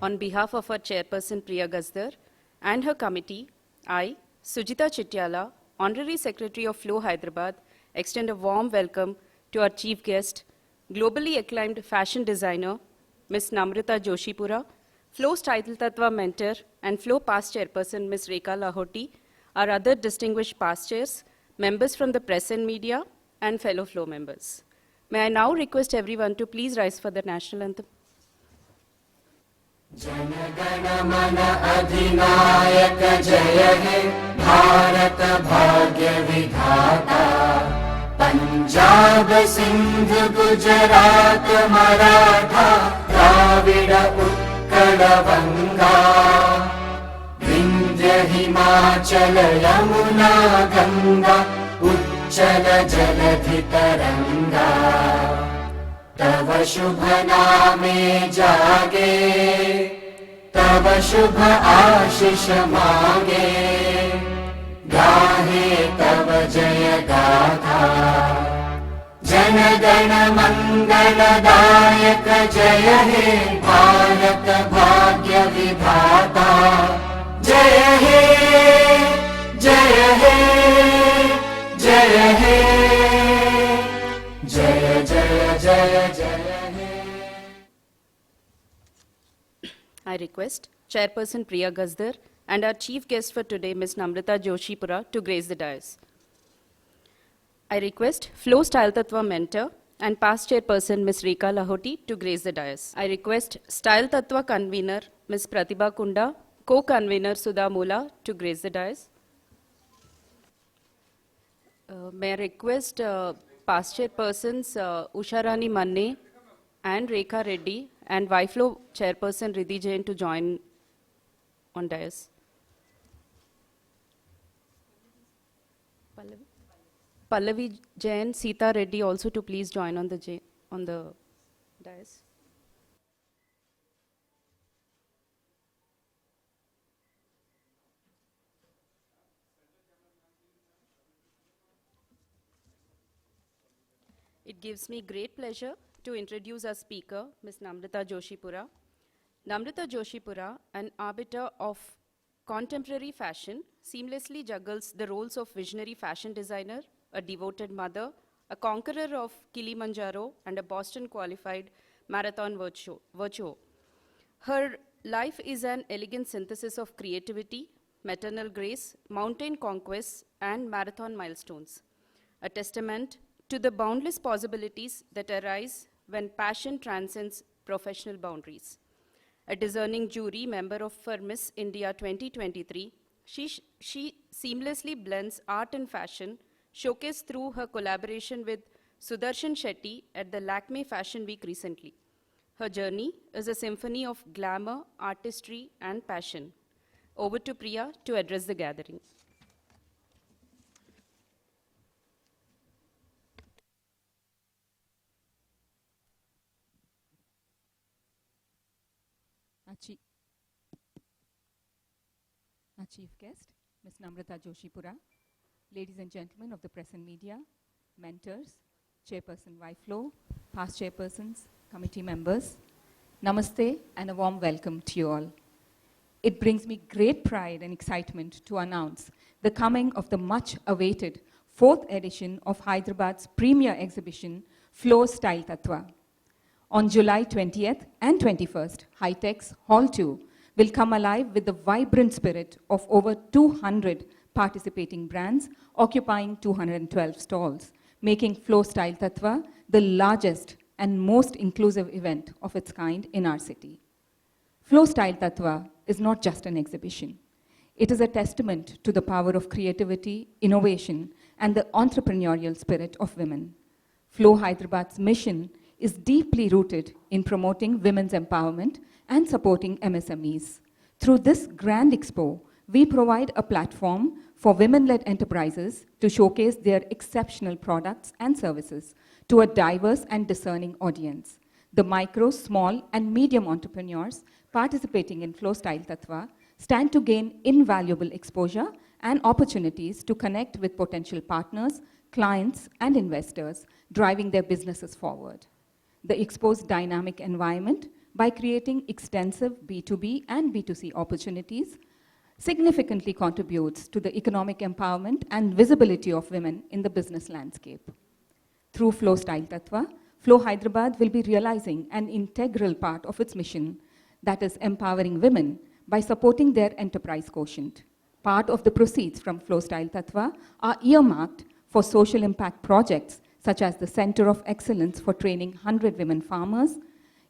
On behalf of our chairperson Priya Gazdar and her committee, I, Sujita Chityala, Honorary Secretary of Flow Hyderabad, extend a warm welcome to our chief guest, globally acclaimed fashion designer, Ms. Namrata Joshipura, Flow's TATVA mentor and Flow past chairperson, Ms. Rekha Lahoti, our other distinguished past chairs, members from the press and media, and fellow Flow members. May I now request everyone to please rise for the national anthem. Jana Gana मन अधिनायक जय हे भारत भाग्य विधाता पंजाब सिंध गुजरात मराठा द्राविड उत्कल बंगा विंध्य हिमाचल यमुना गंगा उच्चल जलधि तरंगा तव शुभ नामे जागे तव शुभ आशीष मांगे गाहे तव जय गाथा जन गण मंगल दायक जय हे भारत भाग्य विधाता जय हे जय हे जय हे जय जय जय जय हे। I request Chairperson Priya Gazdar and our chief guest for today, Ms. Namrata Joshipura, to grace the dais. I request Flow Style Tattva mentor and past chairperson, Ms. Rekha Lahoti, to grace the dais. I request Style Tattva convener, Ms. Pratibha Kunda, co-convener Sudha Mola, to grace the dais. May I request past chairpersons Usha Rani Manne and Rekha Reddy and YFlow chairperson Riddhi Jain to join on dais. Pallavi Jain, Sita Reddy also to please join on the dais. It gives me great pleasure to introduce our speaker, Ms. Namrata Joshipura. Namrata Joshipura, an arbiter of contemporary fashion, seamlessly juggles the roles of visionary fashion designer, a devoted mother, a conqueror of Kilimanjaro, and a Boston-qualified marathon virtuo. Her life is an elegant synthesis of creativity, maternal grace, mountain conquests, and marathon milestones, a testament to the boundless possibilities that arise when passion transcends professional boundaries. A discerning jury member for Miss India 2023, she seamlessly blends art and fashion, showcased through her collaboration with Sudarshan Shetty at the Lakme Fashion Week recently. Her journey is a symphony of glamour, artistry, and passion. Over to Priya to address the gathering. Our chief guest, Ms. Namrata Joshipura, ladies and gentlemen of the press and media, mentors, chairperson YFlow, past chairpersons, committee members, namaste and a warm welcome to you all. It brings me great pride and excitement to announce the coming of the much awaited 4th edition of Hyderabad's premier exhibition, Flow Style Tattva. On July 20th and 21st, High-Tech's Hall 2 will come alive with the vibrant spirit of over 200 participating brands occupying 212 stalls, making Flow Style Tattva the largest and most inclusive event of its kind in our city. Flow Style Tattva is not just an exhibition. It is a testament to the power of creativity, innovation, and the entrepreneurial spirit of women. Flow Hyderabad's mission is deeply rooted in promoting women's empowerment and supporting MSMEs. Through this grand expo, we provide a platform for women-led enterprises to showcase their exceptional products and services to a diverse and discerning audience. The micro, small, and medium entrepreneurs participating in Flow Style Tattva stand to gain invaluable exposure and opportunities to connect with potential partners, clients, and investors, driving their businesses forward. The expo's dynamic environment by creating extensive B2B and B2C opportunities, significantly contributes to the economic empowerment and visibility of women in the business landscape. Through Flow Style Tattva, Flow Hyderabad will be realizing an integral part of its mission, that is empowering women by supporting their enterprise quotient. Part of the proceeds from Flow Style Tattva are earmarked for social impact projects such as the Center of Excellence for training 100 women farmers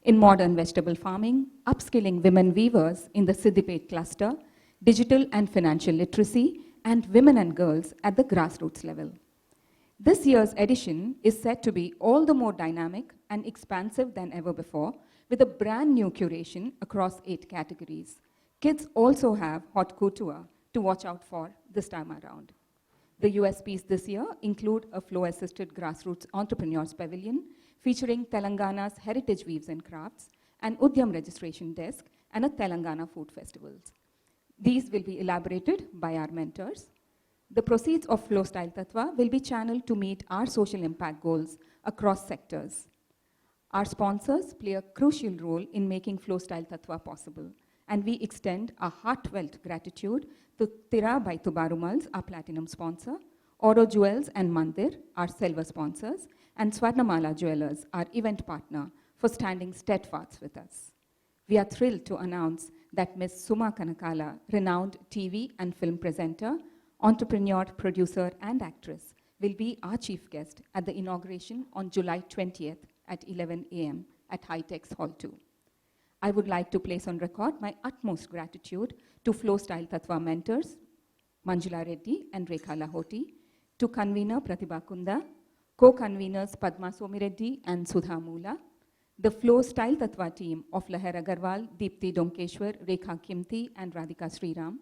in modern vegetable farming, upskilling women weavers in the Siddipet cluster, digital and financial literacy, and women and girls at the grassroots level. This year's edition is set to be all the more dynamic and expansive than ever before, with a brand new curation across 8 categories. Kids also have haute couture to watch out for this time around. The USPs this year include a flow-assisted grassroots entrepreneurs pavilion featuring Telangana's heritage weaves and crafts, an Udyam registration desk, and a Telangana food festivals. These will be elaborated by our mentors. The proceeds of Flow Style Tattva will be channeled to meet our social impact goals across sectors. Our sponsors play a crucial role in making Flow Style Tattva possible, and we extend a heartfelt gratitude to Tira by Tubarumals, our platinum sponsor, Oro Jewels and Mandir, our silver sponsors, and Swarnamala Jewelers, our event partner, for standing steadfast with us. We are thrilled to announce that Ms. Suma Kanakala, renowned TV and film presenter, entrepreneur, producer, and actress, will be our chief guest at the inauguration on July 20th at 11 a.m. at High-Tech's Hall 2. I would like to place on record my utmost gratitude to Flow Style Tattva mentors, Manjula Reddy and Rekha Lahoti, to convener Pratibha Kunda, co-conveners Padma Somireddy and Sudha Mula, the Flow Style Tattva team of Lahar Agarwal, Deepthi Donkeshwar, Rekha Kimti, and Radhika Sriram,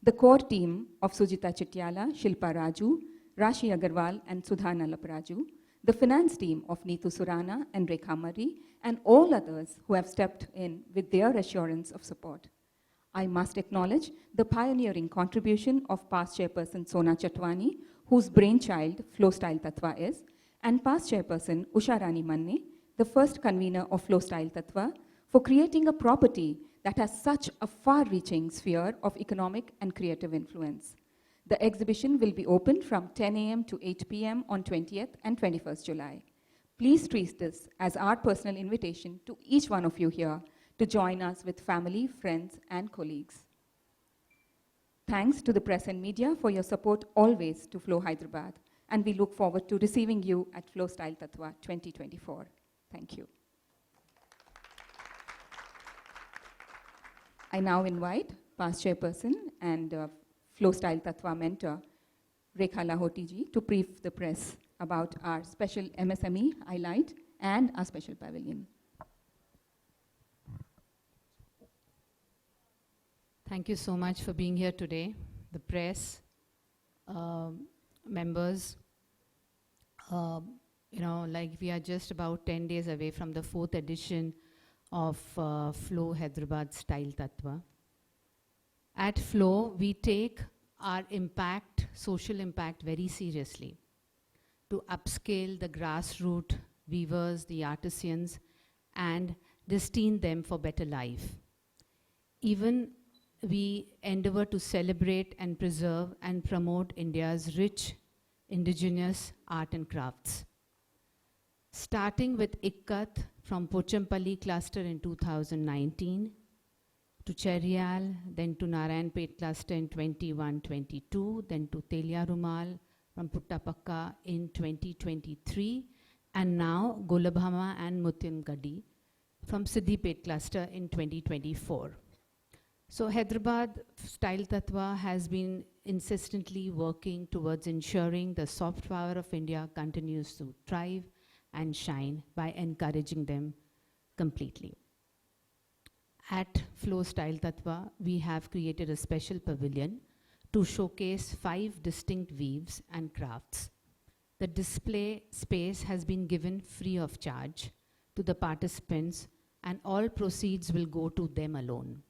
the core team of Sujita Chityala, Shilpa Raju, Rashi Agarwal, and Sudha Nalapraju, the finance team of Neetu Surana and Rekha Murray, and all others who have stepped in with their assurance of support. I must acknowledge the pioneering contribution of past chairperson Sona Chatwani, whose brainchild Flow Style Tattva is, and past chairperson Usha Rani Manne, the first convener of Flow Style Tattva, for creating a property that has such a far-reaching sphere of economic and creative influence. The exhibition will be open from 10 a.m. to 8 p.m. on 20th and 21st July. Please treat this as our personal invitation to each one of you here to join us with family, friends, and colleagues. Thanks to the press and media for your support always to Flow Hyderabad, and we look forward to receiving you at Flow Style Tattva 2024. Thank you. I now invite past chairperson and Flow Style Tattva mentor, Rekha Lahoti ji, to brief the press about our special MSME highlight and our special pavilion. Thank you so much for being here today, the press, members. Like we are just about 10 days away from the 4th edition of Flow Hyderabad Style Tattva. At Flow, we take our impact, social impact, very seriously to upscale the grassroots weavers, the artisans, and destine them for better life. Even we endeavor to celebrate and preserve and promote India's rich indigenous art and crafts. Starting with Ikkat from Pochampalli cluster in 2019, to Cheryal, then to Narayanpet cluster in 21-22, then to Telia Rumal from Puttapakka in 2023, and now Golabhama and Mutyangadi from Siddipet cluster in 2024. So Hyderabad Style Tattva has been insistently working towards ensuring the soft power of India continues to thrive and shine by encouraging them completely. At Flow Style Tattva, we have created a special pavilion to showcase 5 distinct weaves and crafts. The display space has been given free of charge to the participants, and all proceeds will go to them alone.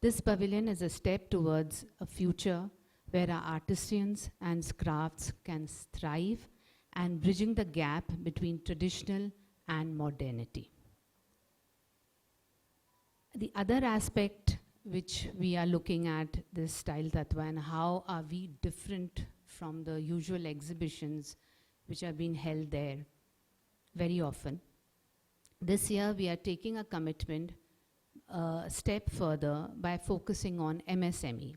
This pavilion is a step towards a future where our artisans and crafts can thrive and bridging the gap between traditional and modernity. The other aspect which we are looking at this Style Tattva and how are we different from the usual exhibitions which have been held there very often. This year we are taking a commitment a step further by focusing on MSME,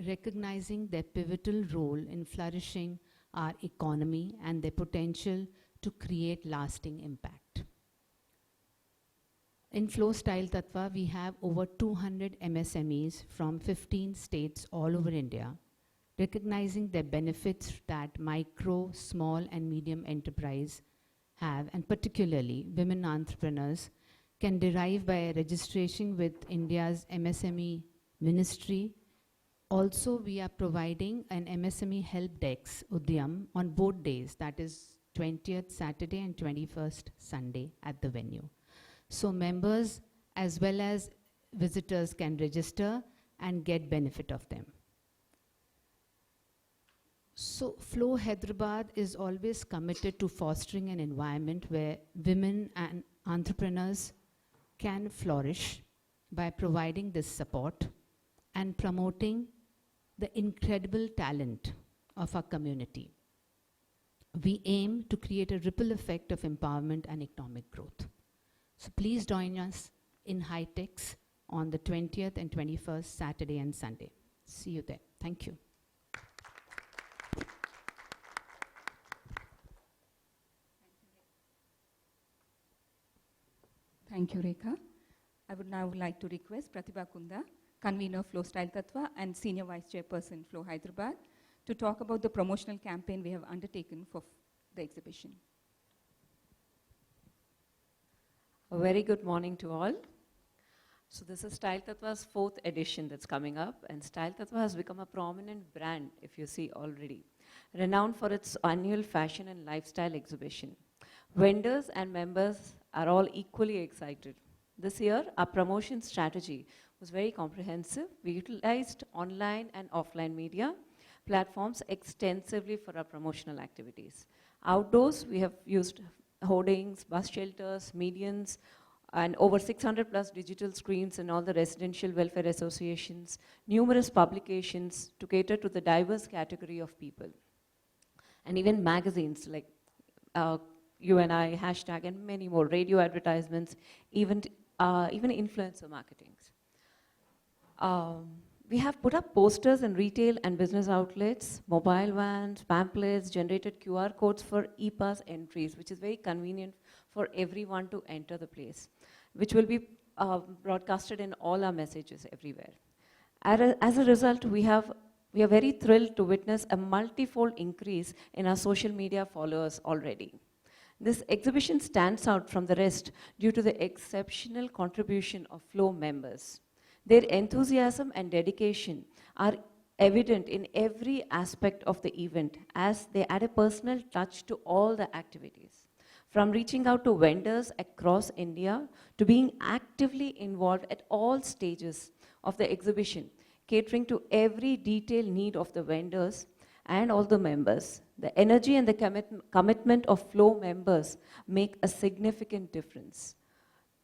recognizing their pivotal role in flourishing our economy and their potential to create lasting impact. In Flow Style Tattva, we have over 200 MSMEs from 15 states all over India, recognizing the benefits that micro, small and medium enterprise have, and particularly women entrepreneurs can derive by registration with India's MSME ministry. Also, we are providing an MSME help desk, Udyam, on both days, that is 20th Saturday and 21st Sunday at the venue. So members as well as visitors can register and get benefit of them. So Flow Hyderabad is always committed to fostering an environment where women and entrepreneurs can flourish by providing this support and promoting the incredible talent of our community. We aim to create a ripple effect of empowerment and economic growth. So please join us in High Techs on the 20th and 21st Saturday and Sunday. See you there. Thank you. Thank you, Rekha. I would now like to request Pratibha Kunda, convener Flow Style Tattva and senior vice chairperson Flow Hyderabad, to talk about the promotional campaign we have undertaken for the exhibition. A very good morning to all. So this is Style Tattva's 4th edition that's coming up, and Style Tattva has become a prominent brand, if you see already, renowned for its annual fashion and lifestyle exhibition. Vendors and members are all equally excited. This year, our promotion strategy was very comprehensive. We utilized online and offline media platforms extensively for our promotional activities. Outdoors, we have used hoardings, bus shelters, medians, and over 600 plus digital screens in all the residential welfare associations, numerous publications to cater to the diverse category of people. And even magazines like You and I, hashtag, and many more, radio advertisements, even influencer marketing. We have put up posters in retail and business outlets, mobile vans, pamphlets, generated QR codes for e-pass entries, which is very convenient for everyone to enter the place, which will be broadcasted in all our messages everywhere. As a result, we are very thrilled to witness a multifold increase in our social media followers already. This exhibition stands out from the rest due to the exceptional contribution of Flow members. Their enthusiasm and dedication are evident in every aspect of the event as they add a personal touch to all the activities. From reaching out to vendors across India to being actively involved at all stages of the exhibition, catering to every detailed need of the vendors and all the members. The energy and the commitment of Flow members make a significant difference.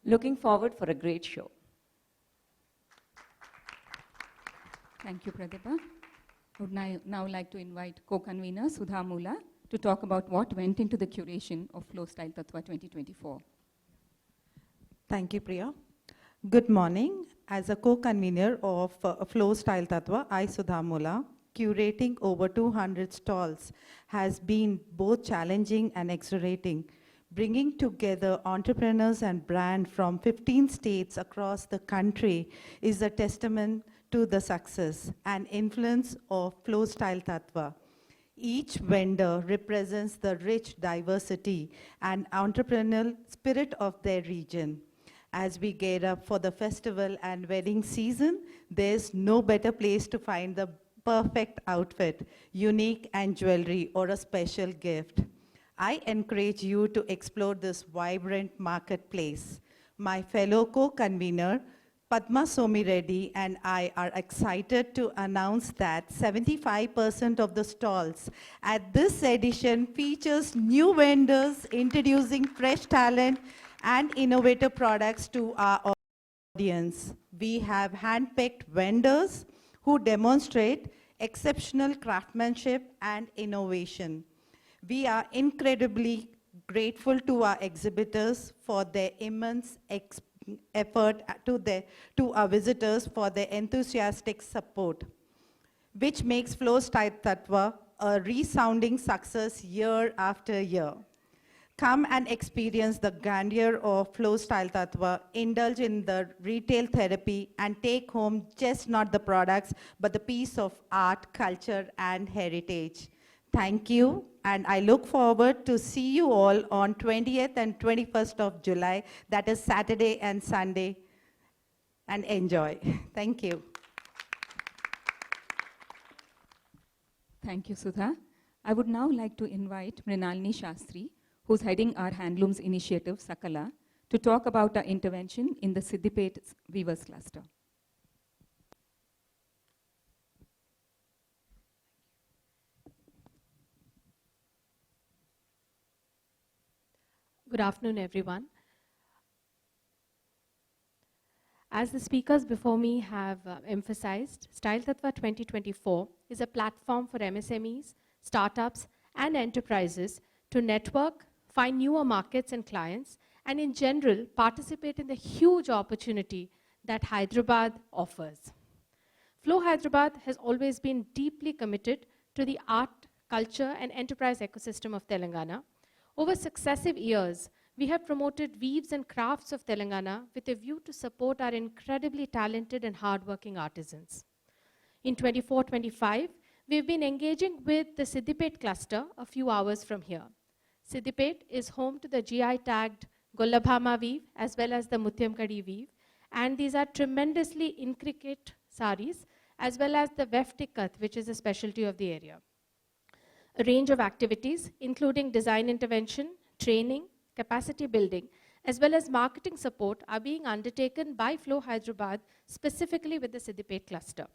Looking forward for a great show. Thank you, Pratibha. I would now like to invite co-convener Sudha Mula to talk about what went into the curation of Flow Style Tattva 2024. Thank you, Priya. Good morning. As a co-convener of Flow Style Tattva, I, Sudha Mula, curating over 200 stalls has been both challenging and exhilarating. Bringing together entrepreneurs and brands from 15 states across the country is a testament to the success and influence of Flow Style Tattva. Each vendor represents the rich diversity and entrepreneurial spirit of their region. As we gear up for the festival and wedding season, there's no better place to find the perfect outfit, unique and jewelry, or a special gift. I encourage you to explore this vibrant marketplace. My fellow co-convener, Padma Somi Reddy, and I are excited to announce that 75% of the stalls at this edition features new vendors introducing fresh talent and innovative products to our audience. We have handpicked vendors who demonstrate exceptional craftsmanship and innovation. We are incredibly grateful to our exhibitors for their immense effort, to our visitors for their enthusiastic support, which makes Flow Style Tattva a resounding success year after year. Come and experience the grandeur of Flow Style Tattva, indulge in the retail therapy, and take home just not the products, but the piece of art, culture, and heritage. Thank you, and I look forward to see you all on 20th and 21st of July, that is Saturday and Sunday, and enjoy. Thank you. Thank you, Sudha. I would now like to invite Mrinalini Shastri, who's heading our Handlooms Initiative, Sakala, to talk about our intervention in the Siddipet Weavers Cluster. Good afternoon, everyone. As the speakers before me have emphasized, Style Tattva 2024 is a platform for MSMEs, startups, and enterprises to network, find newer markets and clients, and in general, participate in the huge opportunity that Hyderabad offers. Flow Hyderabad has always been deeply committed to the art, culture, and enterprise ecosystem of Telangana. Over successive years, we have promoted weaves and crafts of Telangana with a view to support our incredibly talented and hardworking artisans. In 24-25, we've been engaging with the Siddipet cluster a few hours from here. Siddipet is home to the GI tagged Gollabhama weave as well as the Mutyamkadi weave, and these are tremendously intricate saris as well as the Veftikat, which is a specialty of the area. A range of activities, including design intervention, training, capacity building, as well as marketing support are being undertaken by Flow Hyderabad, specifically with the Siddipet cluster.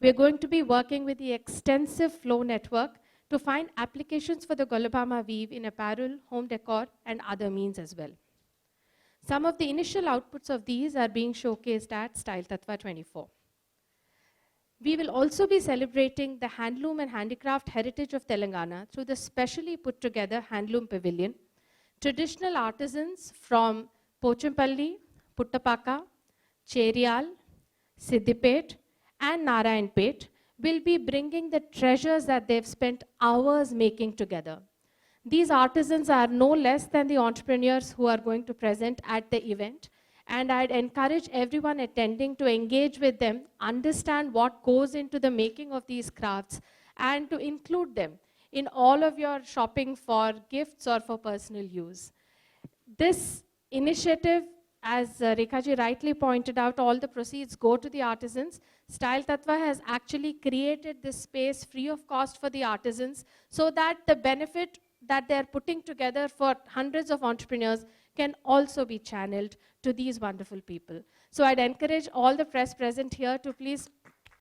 We're going to be working with the extensive Flow network to find applications for the Gollabhama weave in apparel, home decor, and other means as well. Some of the initial outputs of these are being showcased at Style Tattva 24. We will also be celebrating the handloom and handicraft heritage of Telangana through the specially put together Handloom Pavilion. Traditional artisans from Pochampalli, Puttapaka, Cheriyal, Siddipet, and Narayanpet will be bringing the treasures that they've spent hours making together. These artisans are no less than the entrepreneurs who are going to present at the event, and I'd encourage everyone attending to engage with them, understand what goes into the making of these crafts, and to include them in all of your shopping for gifts or for personal use. This initiative, as Rekhaji rightly pointed out, all the proceeds go to the artisans. Style Tattva has actually created this space free of cost for the artisans so that the benefit that they're putting together for hundreds of entrepreneurs can also be channeled to these wonderful people. So I'd encourage all the press present here to please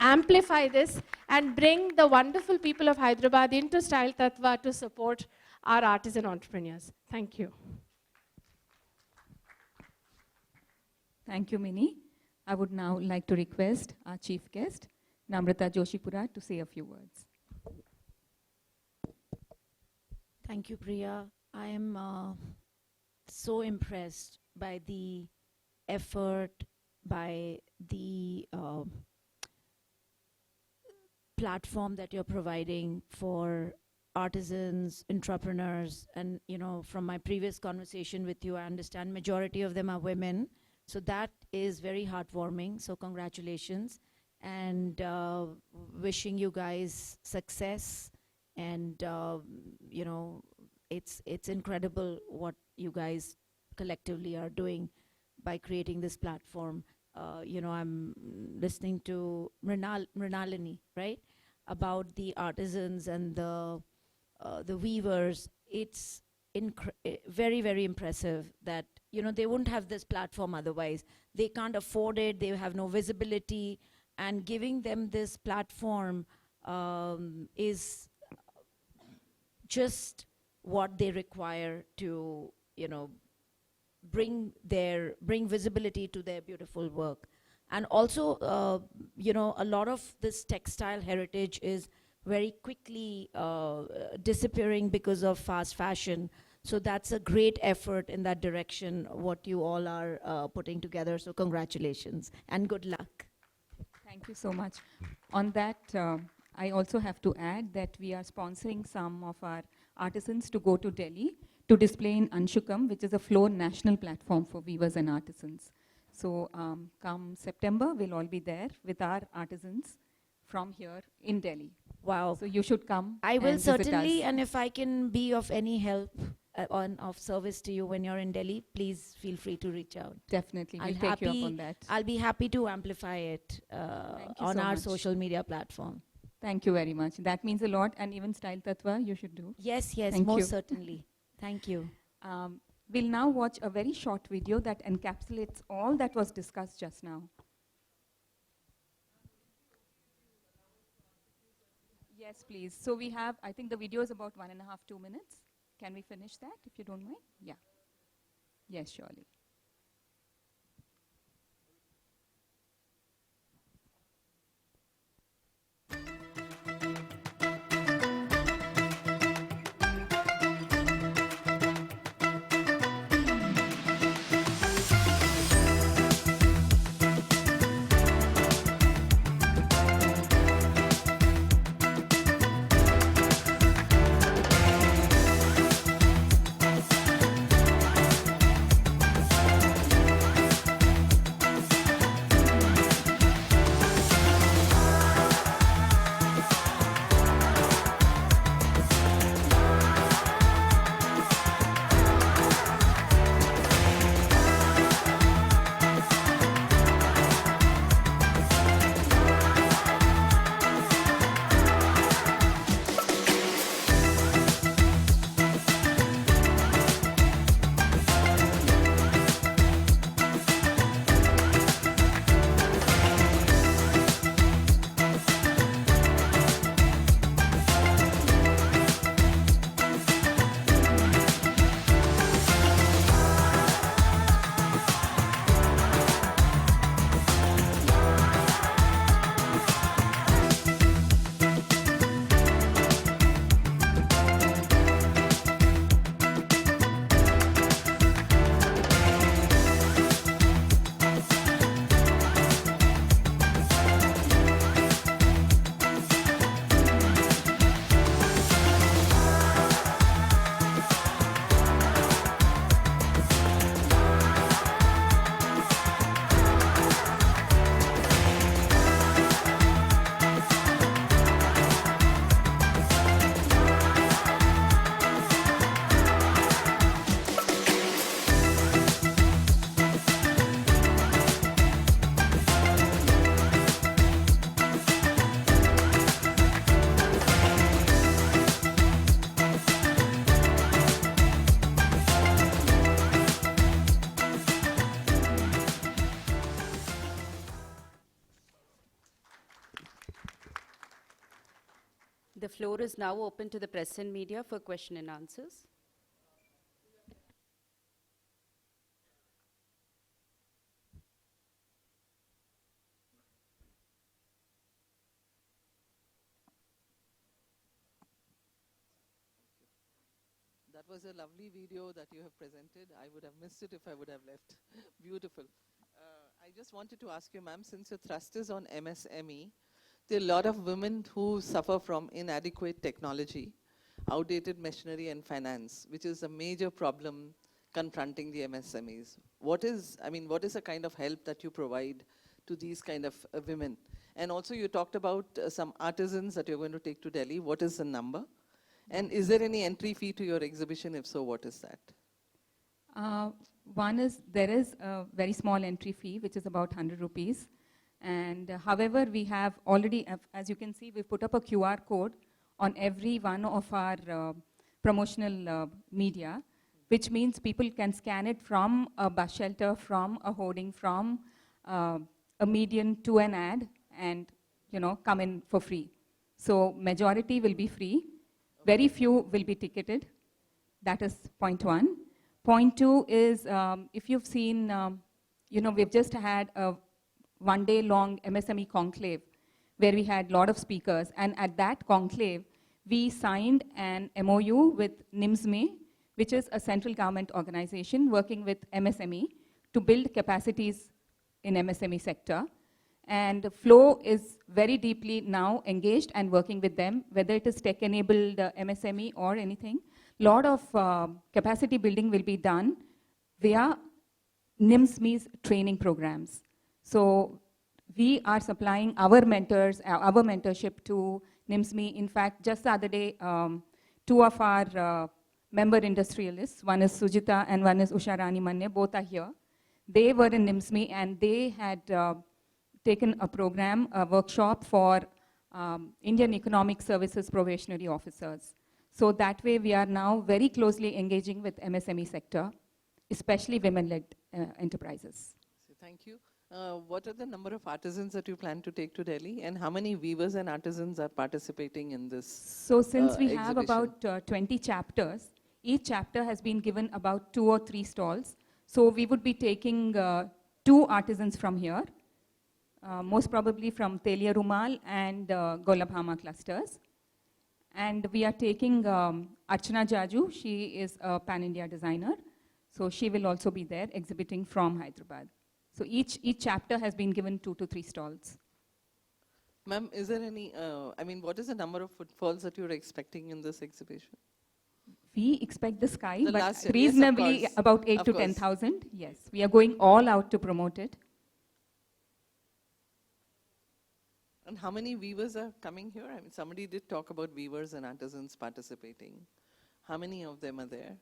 amplify this and bring the wonderful people of Hyderabad into Style Tattva to support our artisan entrepreneurs. Thank you. Thank you, Mini. I would now like to request our chief guest, Namrata Joshipura, to say a few words. Thank you, Priya. I am so impressed by the effort, by the platform that you're providing for artisans, entrepreneurs, and from my previous conversation with you, I understand majority of them are women. So that is very heartwarming. So congratulations, and wishing you guys success. And it's incredible what you guys collectively are doing by creating this platform. I'm listening to Mrinalini, right, about the artisans and the weavers. It's very, very impressive that they wouldn't have this platform otherwise. They can't afford it. They have no visibility, and giving them this platform is just what they require to bring visibility to their beautiful work. And also, a lot of this textile heritage is very quickly disappearing because of fast fashion. So that's a great effort in that direction, what you all are putting together. So congratulations and good luck. Thank you so much. On that, I also have to add that we are sponsoring some of our artisans to go to Delhi to display in Anshukam, which is a floor national platform for weavers and artisans. So come September, we'll all be there with our artisans from here in Delhi. Wow. So you should come. I will and visit certainly, us. and if I can be of any help of service to you when you're in Delhi, please feel free to reach out. Definitely, we'll take you up on that. I'll be happy to amplify it Thank you on so our much. social media platform. Thank you very much. That means a lot, and even Style Tattva you should do. Yes, Thank most you. certainly. Thank you. We'll now watch a very short video that encapsulates all that was discussed just now. Yes, please. So we have, I think the video is about 1.5, 2 minutes. Can we finish that, if you don't mind? Yeah. Yes, surely. The floor is now open to the press and media for question and answers. That was a lovely video that you have presented. I would have missed it if I would have left. Beautiful. I just wanted to ask you, ma'am, since your thrust is on MSME, there are a lot of women who suffer from inadequate technology, outdated machinery and finance, which is a major problem confronting the MSMEs. What is the kind of help that you provide to these kind of women? And also you talked about some artisans that you're going to take to Delhi. What is the number? And is there any entry fee to your exhibition? If so, what is that? One is, there is a very small entry fee, which is about 100 rupees. And however, we have already, as you can see, we've put up a QR code on every one of our promotional media, which means people can scan it from a bus shelter, from a hoarding, from a median to an ad, and come in for free. So majority will be free. Very few will be ticketed. That is point one. Point two is, if you've seen, we've just had a one-day-long MSME conclave where we had a lot of speakers. And at that conclave, we signed an MOU with NIMSME, which is a central government organization working with MSME to build capacities in MSME sector. And Flow is very deeply now engaged and working with them, whether it is tech-enabled MSME or anything. Lot of capacity building will be done via NIMSME's training programs. So we are supplying our mentors, our mentorship to NIMSME. In fact, just the other day, two of our member industrialists, one is Sujita and one is Usha Rani Manne, both are here. They were in NIMSME and they had taken a program, a workshop for Indian Economic Services probationary officers. So that way we are now very closely engaging with MSME sector, especially women-led enterprises. So thank you. What are the number of artisans that you plan to take to Delhi, and how many weavers and artisans are participating in this? So since we have exhibition? about 20 chapters, each chapter has been given about 2 or 3 stalls. So we would be taking 2 artisans from here, most probably from Telia Rumal and Golabhama clusters. And we are taking Archana Jaju. She is a pan-India designer. So she will also be there exhibiting from Hyderabad. So each chapter has been given 2 to 3 stalls. Ma'am, is there any, what is the number of footfalls that you're expecting in this exhibition? We expect the sky, The but last year, yes, of reasonably course. about 8 Of to course. 10,000. Yes, we are going all out to promote it. And how many weavers are coming here? I mean, somebody did talk about weavers and artisans participating. How many of them are there?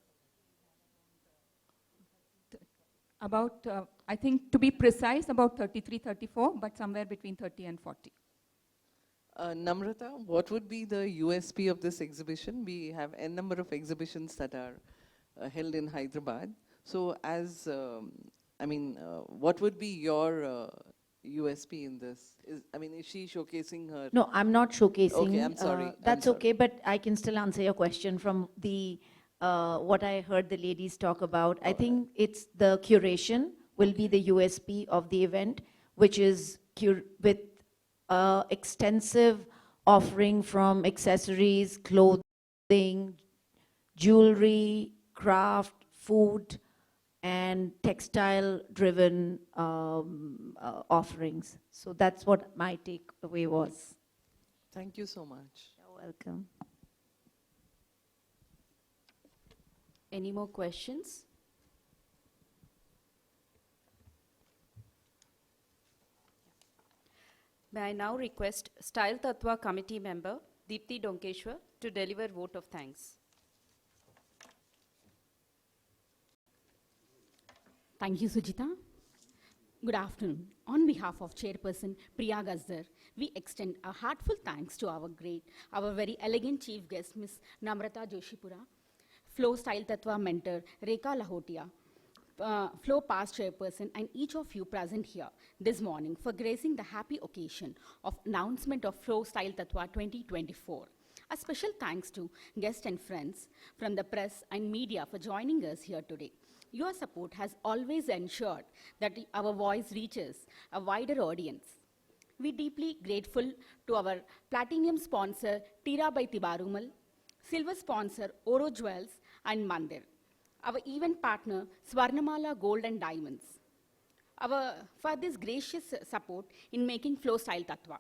About, I think to be precise, about 33, 34, but somewhere between 30 and 40. Namrata, what would be the USP of this exhibition? We have n number of exhibitions that are held in Hyderabad. So as, what would be your USP in this? Is she showcasing her? No, I'm not showcasing. Okay, I'm sorry. I'm That's sorry. okay, but I can still answer your question from the what I heard the ladies talk about. I think it's the curation will be the USP of the event, which is with extensive offering from accessories, clothing, jewelry, craft, food, and textile-driven offerings. So that's what my takeaway was. Thank you so much. You're welcome. Any more questions? May I now request Style Tattva committee member Deepthi Donkeshwar to deliver vote of thanks. Thank you, Sujita. Good afternoon. On behalf of Chairperson Priya Gazdar, we extend a heartfelt thanks to our very elegant chief guest, Ms. Namrata Joshipura, Flow Style Tattva mentor Rekha Lahotia, Flow past chairperson, and each of you present here this morning for gracing the happy occasion of announcement of Flow Style Tattva 2024. A special thanks to guests and friends from the press and media for joining us here today. Your support has always ensured that our voice reaches a wider audience. We deeply grateful to our platinum sponsor Tira by Tibarumal, silver sponsor Oro Jewels and Mandir, our event partner Swarnamala Gold and Diamonds, for this gracious support in making Flow Style Tattva.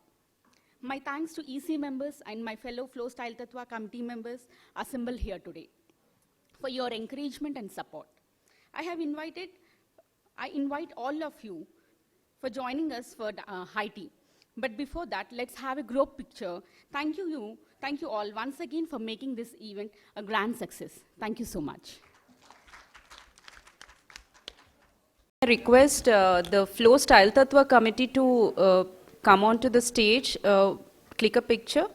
My thanks to EC members and my fellow Flow Style Tattva committee members assembled here today for your encouragement and support. I invite all of you for joining us for high tea. But before that, let's have a group picture. Thank you all once again for making this event a grand success. Thank you so much. I request the Flow Style Tattva committee to come onto the stage, click a picture.